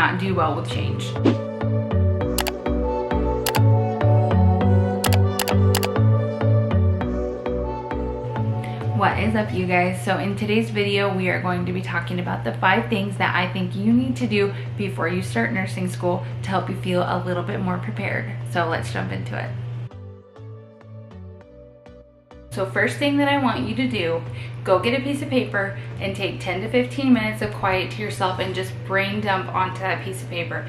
not do well with change. What is up, you guys? So in today's video, we are going to be talking about the 5 things that I think you need to do before you start nursing school to help you feel a little bit more prepared. So let's jump into it. So first thing that I want you to do, go get a piece of paper and take 10 to 15 minutes of quiet to yourself and just brain dump onto that piece of paper.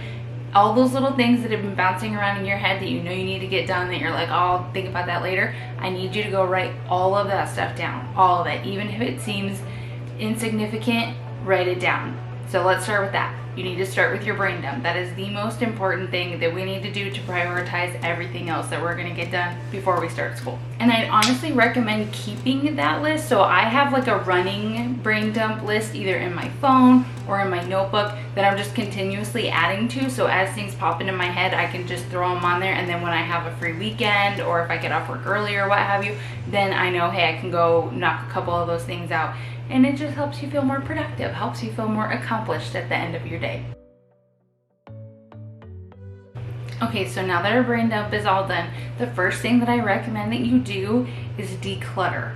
All those little things that have been bouncing around in your head that you know you need to get done, that you're like, oh, I'll think about that later. I need you to go write all of that stuff down, all of it. Even if it seems insignificant, write it down. So let's start with that. You need to start with your brain dump. That is the most important thing that we need to do to prioritize everything else that we're gonna get done before we start school. And I'd honestly recommend keeping that list. So I have like a running brain dump list either in my phone or in my notebook that I'm just continuously adding to. So as things pop into my head, I can just throw them on there. And then when I have a free weekend or if I get off work early or what have you, then I know, hey, I can go knock a couple of those things out. And it just helps you feel more productive, helps you feel more accomplished at the end of your day. Okay, so now that our brain dump is all done, the first thing that I recommend that you do is declutter.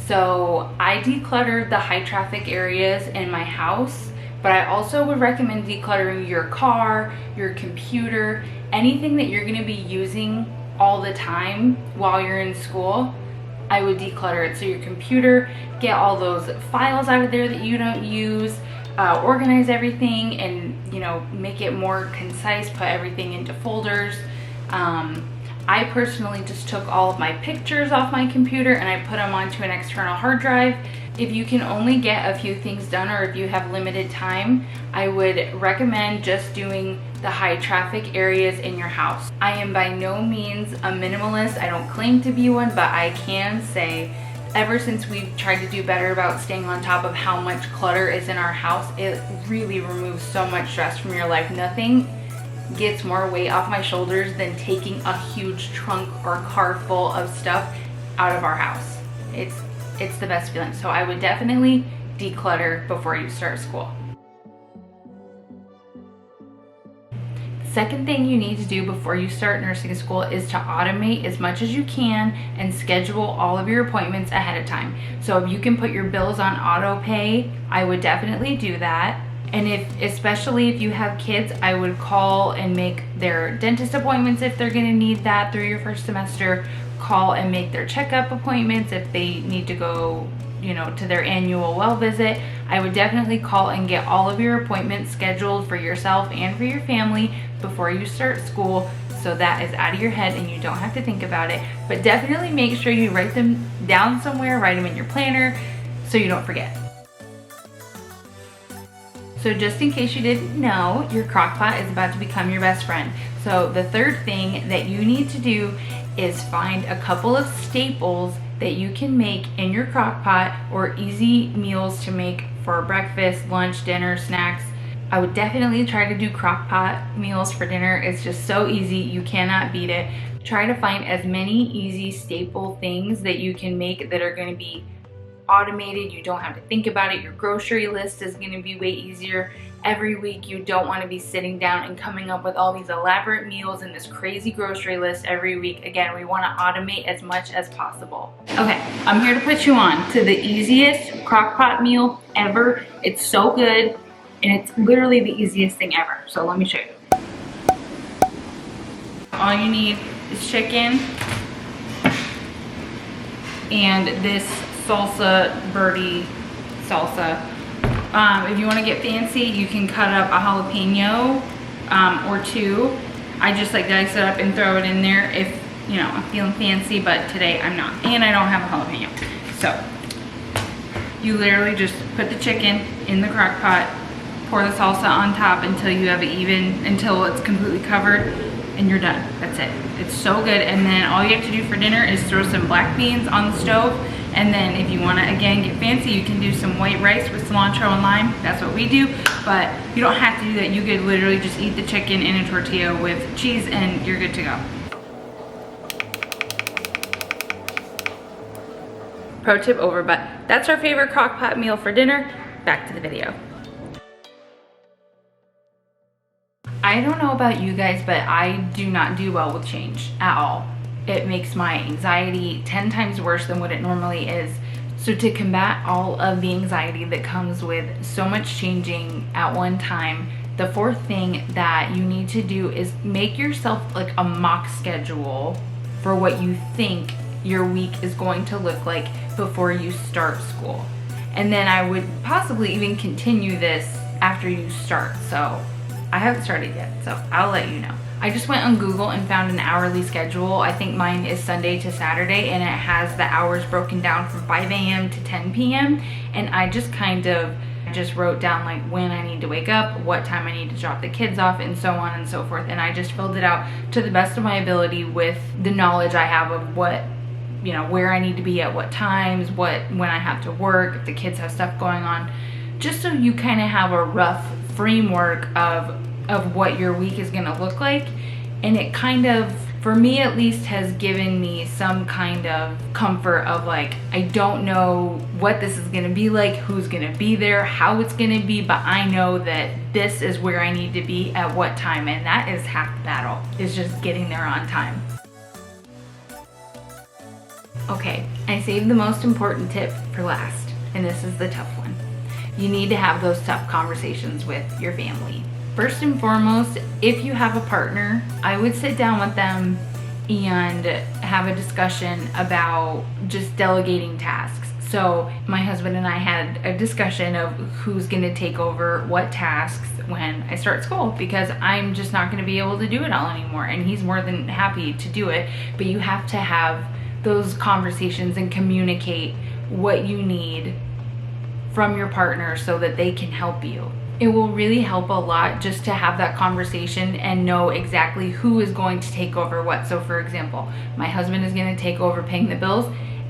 So I declutter the high traffic areas in my house, but I also would recommend decluttering your car, your computer, anything that you're gonna be using all the time while you're in school. I would declutter it. So your computer, get all those files out of there that you don't use, organize everything and, you know, make it more concise, put everything into folders. I personally just took all of my pictures off my computer and I put them onto an external hard drive. If you can only get a few things done or if you have limited time, I would recommend just doing the high traffic areas in your house. I am by no means a minimalist. I don't claim to be one, but I can say ever since we've tried to do better about staying on top of how much clutter is in our house, it really removes so much stress from your life. Nothing gets more weight off my shoulders than taking a huge trunk or car full of stuff out of our house. It's the best feeling. So I would definitely declutter before you start school. Second thing you need to do before you start nursing school is to automate as much as you can and schedule all of your appointments ahead of time. So if you can put your bills on auto pay, I would definitely do that. And especially if you have kids, I would call and make their dentist appointments if they're gonna need that through your first semester. Call and make their checkup appointments if they need to go, you know, to their annual well visit. I would definitely call and get all of your appointments scheduled for yourself and for your family before you start school, so that is out of your head and you don't have to think about it. But definitely make sure you write them down somewhere, write them in your planner so you don't forget. So just in case you didn't know, your crock pot is about to become your best friend. So the third thing that you need to do is find a couple of staples that you can make in your crock pot or easy meals to make for breakfast, lunch, dinner, snacks. I would definitely try to do crock pot meals for dinner. It's just so easy, you cannot beat it. Try to find as many easy staple things that you can make that are gonna be automated. You don't have to think about it. Your grocery list is gonna be way easier. Every week you don't want to be sitting down and coming up with all these elaborate meals and this crazy grocery list every week. Again, we want to automate as much as possible. Okay, I'm here to put you on to the easiest crock pot meal ever. It's so good and it's literally the easiest thing ever. So let me show you. All you need is chicken and this salsa, birdie salsa. If you want to get fancy, you can cut up a jalapeno or 2. I just like dice it up and throw it in there if, you know, I'm feeling fancy, but today I'm not. And I don't have a jalapeno. So you literally just put the chicken in the crock pot, pour the salsa on top until you have it even, until it's completely covered, and you're done. That's it. It's so good. And then all you have to do for dinner is throw some black beans on the stove. And then if you want to, again, get fancy, you can do some white rice with cilantro and lime. That's what we do. But you don't have to do that. You could literally just eat the chicken in a tortilla with cheese and you're good to go. Pro tip over, but that's our favorite crock pot meal for dinner. Back to the video. I don't know about you guys, but I do not do well with change at all. It makes my anxiety 10 times worse than what it normally is. So to combat all of the anxiety that comes with so much changing at one time, the fourth thing that you need to do is make yourself like a mock schedule for what you think your week is going to look like before you start school. And then I would possibly even continue this after you start. So I haven't started yet, so I'll let you know. I just went on Google and found an hourly schedule. I think mine is Sunday to Saturday, and it has the hours broken down from 5 a.m. to 10 p.m. And I just kind of just wrote down like when I need to wake up, what time I need to drop the kids off, and so on and so forth. And I just filled it out to the best of my ability with the knowledge I have of what, you know, where I need to be at what times, when I have to work, if the kids have stuff going on, just so you kind of have a rough framework of what your week is going to look like. And it kind of, for me at least, has given me some kind of comfort of like, I don't know what this is going to be like, who's going to be there, how it's going to be, but I know that this is where I need to be at what time. And that is half the battle, is just getting there on time. Okay, I saved the most important tip for last, and this is the tough one. You need to have those tough conversations with your family. First and foremost, if you have a partner, I would sit down with them and have a discussion about just delegating tasks. So my husband and I had a discussion of who's gonna take over what tasks when I start school, because I'm just not gonna be able to do it all anymore, and he's more than happy to do it. But you have to have those conversations and communicate what you need from your partner so that they can help you. It will really help a lot just to have that conversation and know exactly who is going to take over what. So for example, my husband is going to take over paying the bills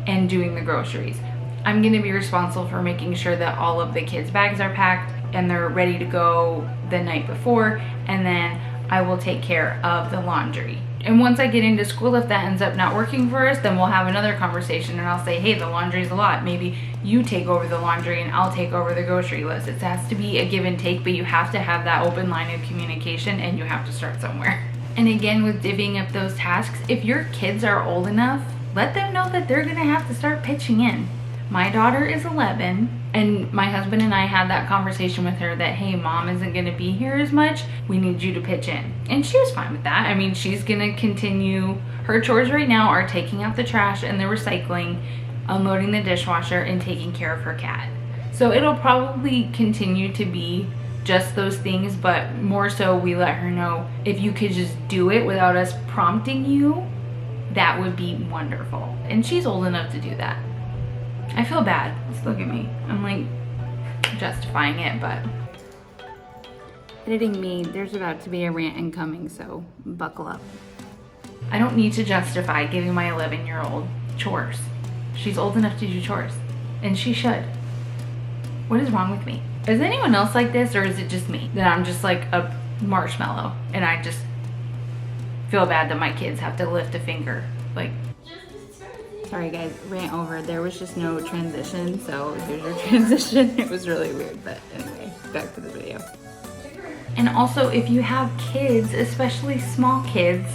and doing the groceries. I'm going to be responsible for making sure that all of the kids' bags are packed and they're ready to go the night before, and then I will take care of the laundry. And once I get into school, if that ends up not working for us, then we'll have another conversation and I'll say, hey, the laundry's a lot. Maybe you take over the laundry and I'll take over the grocery list. It has to be a give and take, but you have to have that open line of communication, and you have to start somewhere. And again, with divvying up those tasks, if your kids are old enough, let them know that they're gonna have to start pitching in. My daughter is 11, and my husband and I had that conversation with her that, hey, mom isn't gonna be here as much, we need you to pitch in. And she was fine with that. I mean, she's gonna continue, her chores right now are taking out the trash and the recycling, unloading the dishwasher, and taking care of her cat. So it'll probably continue to be just those things, but more so we let her know, if you could just do it without us prompting you, that would be wonderful. And she's old enough to do that. I feel bad. Just look at me. I'm like justifying it, but editing me, there's about to be a rant incoming, so buckle up. I don't need to justify giving my 11-year-old chores. She's old enough to do chores, and she should. What is wrong with me? Is anyone else like this, or is it just me? That I'm just like a marshmallow, and I just feel bad that my kids have to lift a finger. Like, sorry guys, rant over. There was just no transition, so here's your transition. It was really weird, but anyway, back to the video. And also, if you have kids, especially small kids,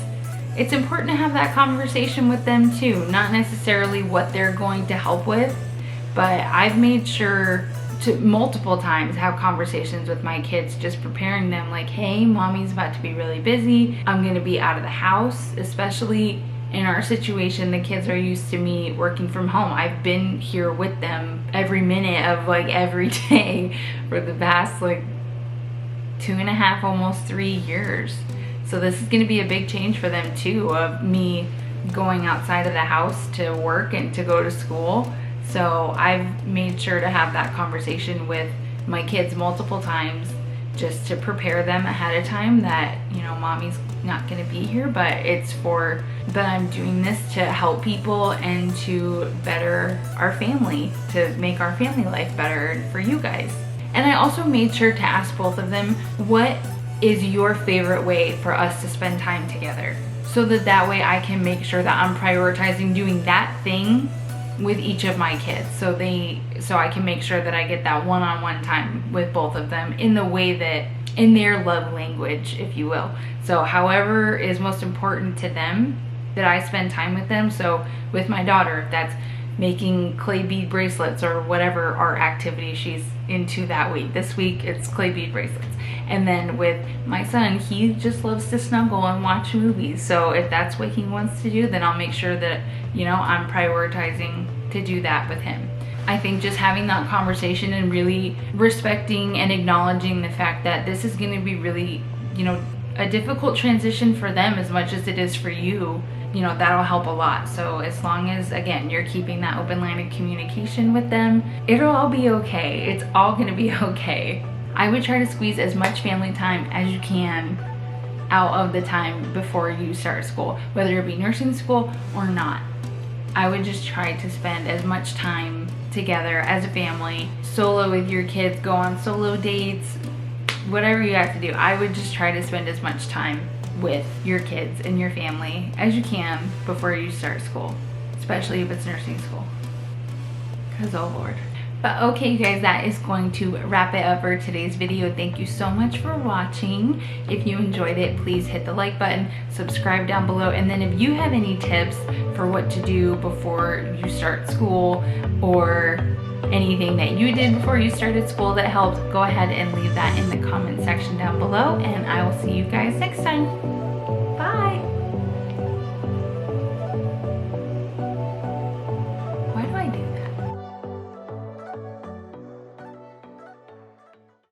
it's important to have that conversation with them too. Not necessarily what they're going to help with, but I've made sure to multiple times have conversations with my kids, just preparing them like, hey, mommy's about to be really busy. I'm gonna be out of the house, especially in our situation. The kids are used to me working from home. I've been here with them every minute of like every day for the past like 2.5, almost 3 years. So this is going to be a big change for them too, of me going outside of the house to work and to go to school. So I've made sure to have that conversation with my kids multiple times, just to prepare them ahead of time that, you know, mommy's not going to be here, but it's for that I'm doing this to help people and to better our family, to make our family life better for you guys. And I also made sure to ask both of them, what is your favorite way for us to spend time together? So that way I can make sure that I'm prioritizing doing that thing with each of my kids, so I can make sure that I get that one-on-one time with both of them in the way that in their love language, if you will. So however is most important to them, that I spend time with them. So with my daughter, that's making clay bead bracelets or whatever our activity she's into that week. This week it's clay bead bracelets. And then with my son, he just loves to snuggle and watch movies. So if that's what he wants to do, then I'll make sure that, you know, I'm prioritizing to do that with him. I think just having that conversation and really respecting and acknowledging the fact that this is going to be really, you know, a difficult transition for them as much as it is for you, you know, that'll help a lot. So as long as, again, you're keeping that open line of communication with them, it'll all be okay. It's all gonna be okay. I would try to squeeze as much family time as you can out of the time before you start school, whether it be nursing school or not. I would just try to spend as much time together as a family, solo with your kids, go on solo dates, whatever you have to do. I would just try to spend as much time with your kids and your family as you can before you start school, especially if it's nursing school, because oh Lord. But okay, you guys, that is going to wrap it up for today's video. Thank you so much for watching. If you enjoyed it, please hit the like button, subscribe down below, and then if you have any tips for what to do before you start school, or anything that you did before you started school that helped, go ahead and leave that in the comment section down below, and I will see you guys next time.